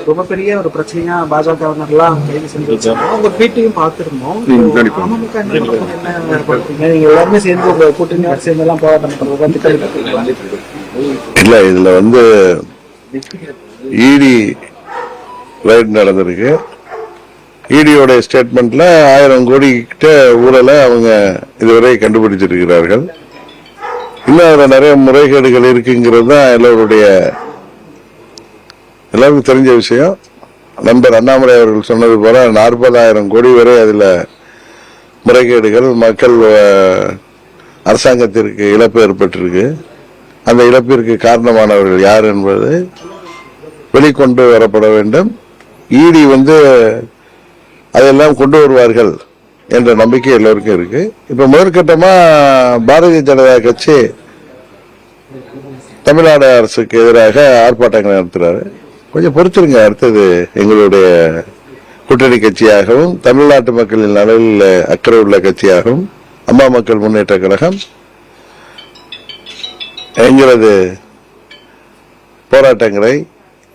ரொம்ப பெரிய ஒரு பிரச்சனையா பாஜகவினர்லாம் கைது செஞ்சு உங்க வீட்டையும் பார்த்திருந்தோம். நீங்க எல்லாருமே சேர்ந்து கூட்டணி சேர்ந்து எல்லாம் போராட்டம் பண்றது இல்ல. இதுல இடி ரைட் நடந்திருக்கு. இடியோட ஸ்டேட்மெண்ட்ல 1000 கோடி கிட்ட ஊழலை அவங்க இதுவரை கண்டுபிடிச்சிருக்கிறார்கள். இன்னும் அதுல நிறைய முறைகேடுகள் இருக்குங்கிறது தான் எல்லாருக்கும் தெரிஞ்ச விஷயம். நண்பர் அண்ணாமலை அவர்கள் சொன்னது போல 40,000 கோடி வரை அதுல முறைகேடுகள், மக்கள் அரசாங்கத்திற்கு இழப்பு ஏற்பட்டிருக்கு. அந்த இழப்பிற்கு காரணமானவர்கள் யார் என்பது வெளிக்கொண்டு வரப்பட வேண்டும். இடி அதெல்லாம் கொண்டு வருவார்கள் என்ற நம்பிக்கை எல்லோருக்கும் இருக்கு. இப்ப முதற்கட்டமா பாரதிய ஜனதா கட்சி தமிழ்நாடு அரசுக்கு எதிராக ஆர்ப்பாட்டங்கள் நடத்துறாரு. கொஞ்சம் பொறுத்திருங்க. அடுத்தது எங்களுடைய கூட்டணி கட்சியாகவும் தமிழ்நாட்டு மக்களின் நலனில் அக்கறை உள்ள கட்சியாகவும் அம்மா மக்கள் முன்னேற்ற கழகம் எங்களது போராட்டங்களை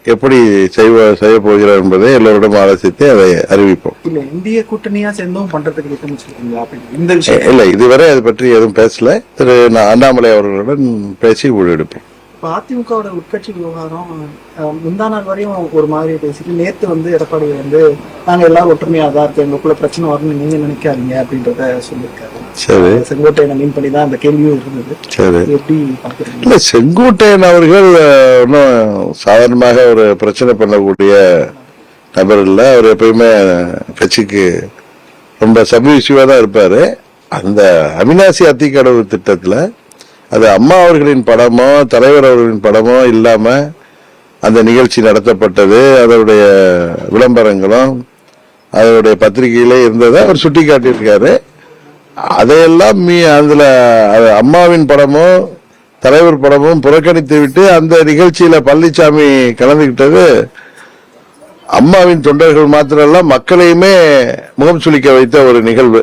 எப்படி செய்ய போகிறார் என்பதை எல்லோரிடம் ஆலோசித்து அதை அறிவிப்போம். இந்திய கூட்டணியா சேர்ந்தும் பண்றதுக்கு இல்ல, இதுவரை அது பற்றி எதுவும் பேசல. திரு அண்ணாமலை அவர்களுடன் பேசி முடிவெடுப்போம். அதிமுகவோட உட்கட்சி விவகாரம் முந்தா நாள் வரையும் ஒரு மாதிரி பேசிட்டு நேற்று எடப்பாடி நாங்க எல்லாரும் ஒற்றுமையா தான் இருக்கோம், எங்களுக்குள்ள பிரச்சனை வரணும்னு நீங்க நினைக்காதீங்க அப்படின்றத சொல்லியிருக்காரு. சரி, செங்கோட்டையனை மீன் பண்ணி தான் அந்த கேள்வியும் இருந்தது. சரி, எப்படி பாக்குறீங்க? இல்ல, செங்கோட்டையன் அவர்கள் இன்னும் சாதாரணமாக ஒரு பிரச்சனை பண்ணக்கூடிய நபர் இல்ல. அவர் எப்பயுமே கட்சிக்கு ரொம்ப சப்மிசிவா தான் இருப்பாரு. அந்த அவிநாசி அத்திக்கடவு திட்டத்துல அது அம்மா அவர்களின் படமோ தலைவர் அவர்களின் படமோ இல்லாம அந்த நிகழ்ச்சி நடத்தப்பட்டது. அதனுடைய விளம்பரங்களும் அதனுடைய பத்திரிகையிலே இருந்ததை அவர் சுட்டி காட்டியிருக்காரு. அதையெல்லாம் அதுல அம்மாவின் படமோ தலைவர் படமும் புறக்கணித்து விட்டு அந்த நிகழ்ச்சியில பழனிசாமி கலந்துகிட்டது அம்மாவின் தொண்டர்கள் மாத்திரமல்ல மக்களையுமே முகம் சுளிக்க வைத்த ஒரு நிகழ்வு.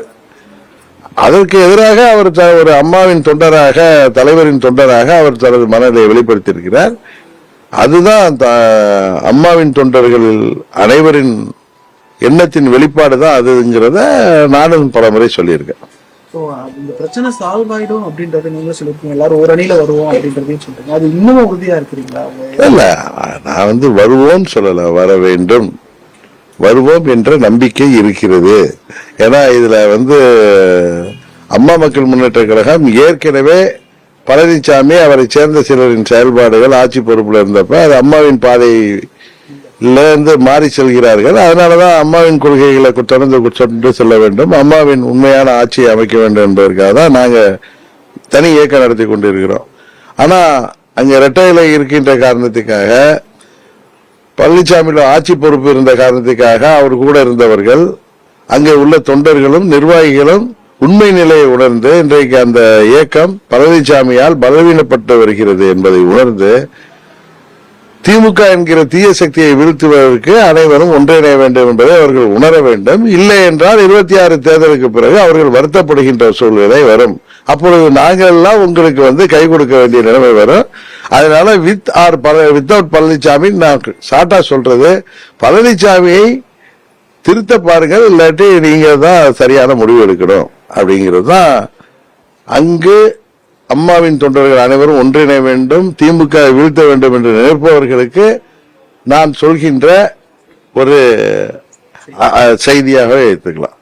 அதற்கு எதிராக அவர் ஒரு அம்மாவின் தொண்டராக, தலைவரின் தொண்டராக அவர் தனது மனதை வெளிப்படுத்தியிருக்கிறார். அதுதான் அம்மாவின் தொண்டர்கள் அனைவரின் எண்ணத்தின் வெளிப்பாடு தான் அதுங்கிறத நானும் பல முறை சொல்லியிருக்கேன். இந்த பிரச்சனை சால்வ் ஆயிடும் அப்படின்றத நீங்க சொல்லிருக்கீங்க. எல்லாரும் ஒரு அணியில வருவோம் அப்படின்றதையும் சொல்றீங்க. அது இன்னமும் உறுதியா இருக்கிறீங்களா? இல்ல, நான் வருவோம் சொல்லல, வர வேண்டும், வருவோம் என்ற நம்பிக்கை இருக்கிறது. ஏன்னா இதுல அம்மா மக்கள் முன்னேற்ற கழகம் ஏற்கனவே பழனிசாமி அவரை சேர்ந்த சிலரின் செயல்பாடுகள் ஆட்சி பொறுப்புல இருந்தப்ப அது அம்மாவின் பாதையிலிருந்து மாறி செல்கிறார்கள். அதனாலதான் அம்மாவின் கொள்கைகளை தொடர்ந்து செல்ல வேண்டும், அம்மாவின் உண்மையான ஆட்சியை அமைக்க வேண்டும் என்பதற்காக தான் நாங்க தனி இயக்கம் நடத்தி கொண்டிருக்கிறோம். ஆனா அங்க இரட்டை இலை இருக்கின்ற காரணத்துக்காக, பழனிசாமியில ஆட்சி பொறுப்பு இருந்த காரணத்துக்காக அவர் கூட இருந்தவர்கள், அங்கே உள்ள தொண்டர்களும் நிர்வாகிகளும் உண்மை நிலையை உணர்ந்து இன்றைக்கு அந்த இயக்கம் பழனிசாமியால் பலவீனப்பட்டு வருகிறது என்பதை உணர்ந்து திமுக என்கிற தீய சக்தியை வீழ்த்துவதற்கு அனைவரும் ஒன்றிணைய வேண்டும் என்பதை அவர்கள் உணர வேண்டும். இல்லை என்றால் 26 தேர்தலுக்கு பிறகு அவர்கள் வருத்தப்படுகின்ற சூழ்நிலை வரும். அப்பொழுது நாங்கள் எல்லாம் உங்களுக்கு கை கொடுக்க வேண்டிய நிலைமை வரும். அதனால வித்தவுட் பழனிசாமி நான் சாட்டா சொல்றது, பழனிசாமியை திருத்த பாருங்கள், இல்லாட்டி நீங்க தான் சரியான முடிவு எடுக்கணும் அப்படிங்கிறது தான். அங்கு அம்மாவின் தொண்டர்கள் அனைவரும் ஒன்றிணைய வேண்டும், திமுக வீழ்த்த வேண்டும் என்று நினைப்பவர்களுக்கு நான் சொல்கின்ற ஒரு செய்தியாக எடுத்துக்கலாம்.